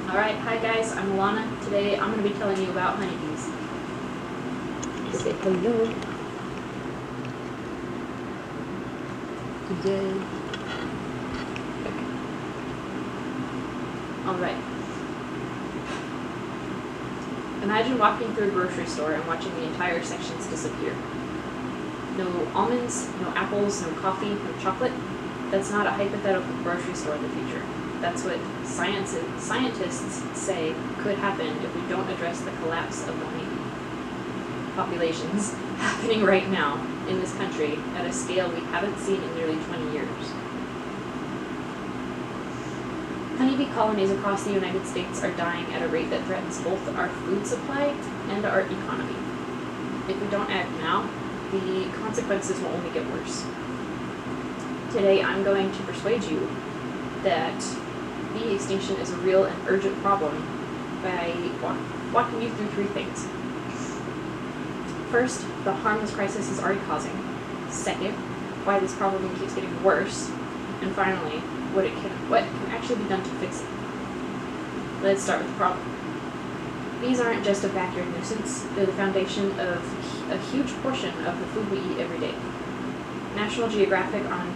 Alright, hi guys, I'm Alana. Today I'm going to be telling you about honeybees. Say hello. Yay. Alright. Imagine walking through a grocery store and watching the entire sections disappear. No almonds, no apples, no coffee, no chocolate. That's not a hypothetical grocery store in the future. That's what scientists say could happen if we don't address the collapse of the honeybee populations happening right now in this country at a scale we haven't seen in nearly 20 years. Honeybee colonies across the United States are dying at a rate that threatens both our food supply and our economy. If we don't act now, the consequences will only get worse. Today I'm going to persuade you that bee extinction is a real and urgent problem by walking you through three things. First, the harm this crisis is already causing. Second, why this problem keeps getting worse. And finally, what can actually be done to fix it. Let's start with the problem. Bees aren't just a backyard nuisance, they're the foundation of a huge portion of the food we eat every day. National Geographic on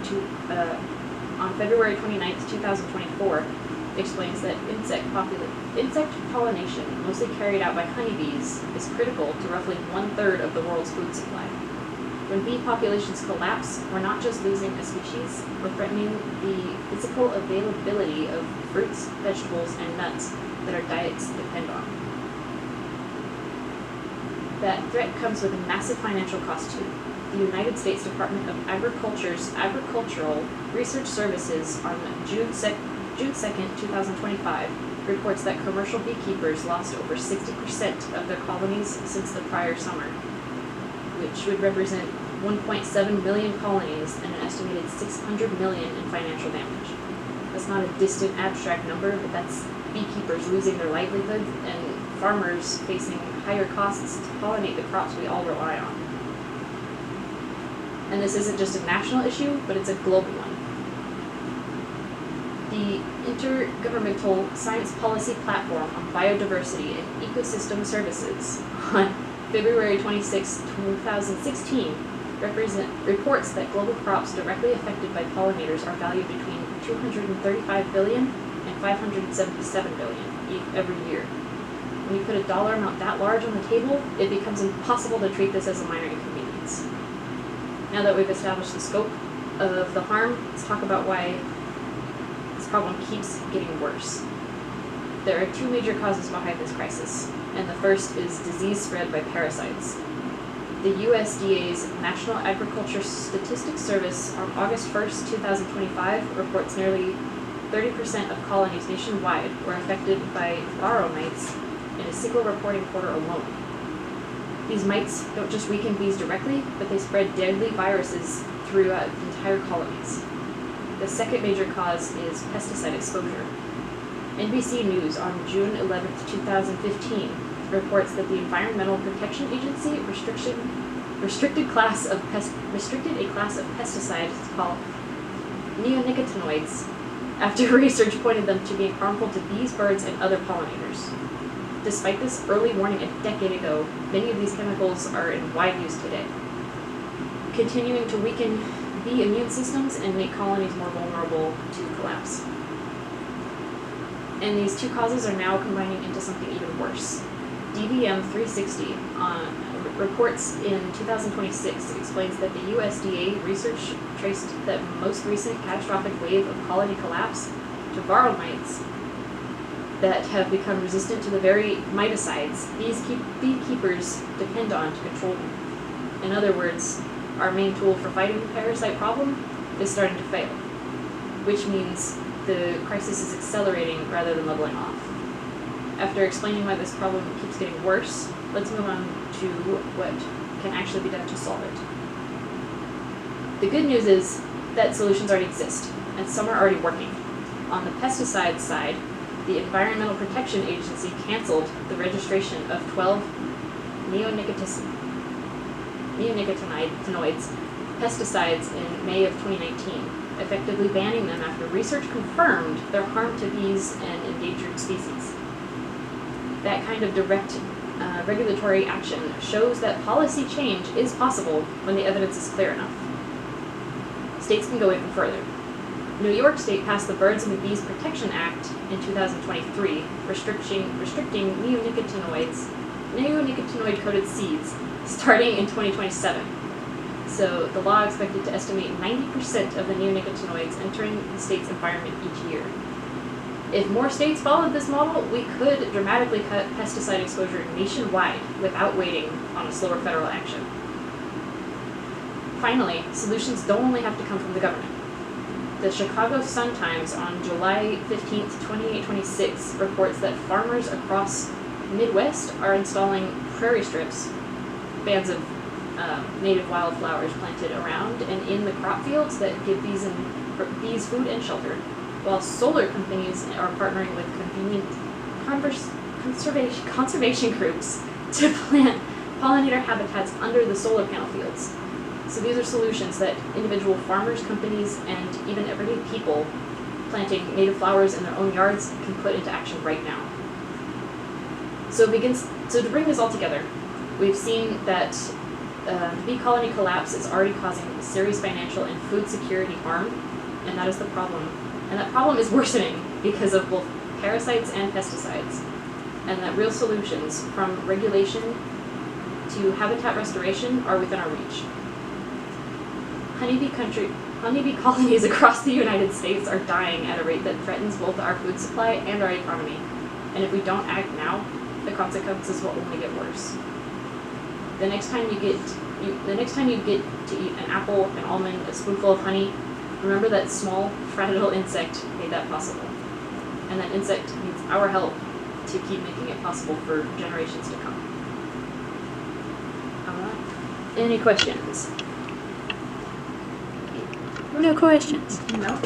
February 29th, 2024, explains that insect pollination, mostly carried out by honeybees, is critical to roughly 1/3 of the world's food supply. When bee populations collapse, we're not just losing a species, we're threatening the physical availability of fruits, vegetables, and nuts that our diets depend on. That threat comes with a massive financial cost too. The United States Department of Agriculture's Agricultural Research Services on June 2nd, 2025, reports that commercial beekeepers lost over 60% of their colonies since the prior summer, which would represent 1.7 million colonies and an estimated $600 million in financial damage. That's not a distant abstract number, but that's beekeepers losing their livelihoods and farmers facing higher costs to pollinate the crops we all rely on. And this isn't just a national issue, but it's a global one. The Intergovernmental Science Policy Platform on Biodiversity and Ecosystem Services on February 26, 2016 reports that global crops directly affected by pollinators are valued between $235 billion and $577 billion every year. When you put a dollar amount that large on the table, it becomes impossible to treat this as a minor inconvenience. Now that we've established the scope of the harm, let's talk about why this problem keeps getting worse. There are two major causes behind this crisis, and the first is disease spread by parasites. The USDA's National Agriculture Statistics Service on August 1st, 2025 reports nearly 30% of colonies nationwide were affected by varroa mites in a single reporting quarter alone. These mites don't just weaken bees directly, but they spread deadly viruses throughout entire colonies. The second major cause is pesticide exposure. NBC News on June 11, 2015 reports that the Environmental Protection Agency restricted a class of pesticides called neonicotinoids after research pointed them to being harmful to bees, birds, and other pollinators. Despite this early warning a decade ago, many of these chemicals are in wide use today, continuing to weaken bee immune systems and make colonies more vulnerable to collapse. And these two causes are now combining into something even worse. DVM 360 reports in 2026 explains that the USDA research traced that most recent catastrophic wave of colony collapse to varroa mites that have become resistant to the very miticides beekeepers depend on to control them. In other words, our main tool for fighting the parasite problem is starting to fail, which means the crisis is accelerating rather than leveling off. After explaining why this problem keeps getting worse, let's move on to what can actually be done to solve it. The good news is that solutions already exist, and some are already working. On the pesticide side, the Environmental Protection Agency canceled the registration of 12 neonicotinoids pesticides in May of 2019 effectively banning them after research confirmed their harm to bees and endangered species. That kind of direct regulatory action shows that policy change is possible when the evidence is clear enough. States can go even further. New York State passed the Birds and the Bees Protection Act in 2023, restricting neonicotinoid-coated seeds starting in 2027. So the law expected to estimate 90% of the neonicotinoids entering the state's environment each year. If more states followed this model, we could dramatically cut pesticide exposure nationwide without waiting on a slower federal action. Finally, solutions don't only have to come from the government. The Chicago Sun-Times on July 15, 2026 reports that farmers across the Midwest are installing prairie strips, bands of native wildflowers planted around and in the crop fields that give bees food and shelter, while solar companies are partnering with convenient conservation groups to plant pollinator habitats under the solar panel fields. So these are solutions that individual farmers, companies, and even everyday people planting native flowers in their own yards can put into action right now. So to bring this all together, we've seen that the bee colony collapse is already causing serious financial and food security harm, and that is the problem. And that problem is worsening because of both parasites and pesticides, and that real solutions, from regulation to habitat restoration, are within our reach. Honeybee colonies across the United States are dying at a rate that threatens both our food supply and our economy. And if we don't act now, the consequences will only get worse. The next time you get to eat an apple, an almond, a spoonful of honey, remember that small, fragile insect made that possible. And that insect needs our help to keep making it possible for generations to come. Any questions? No questions. No.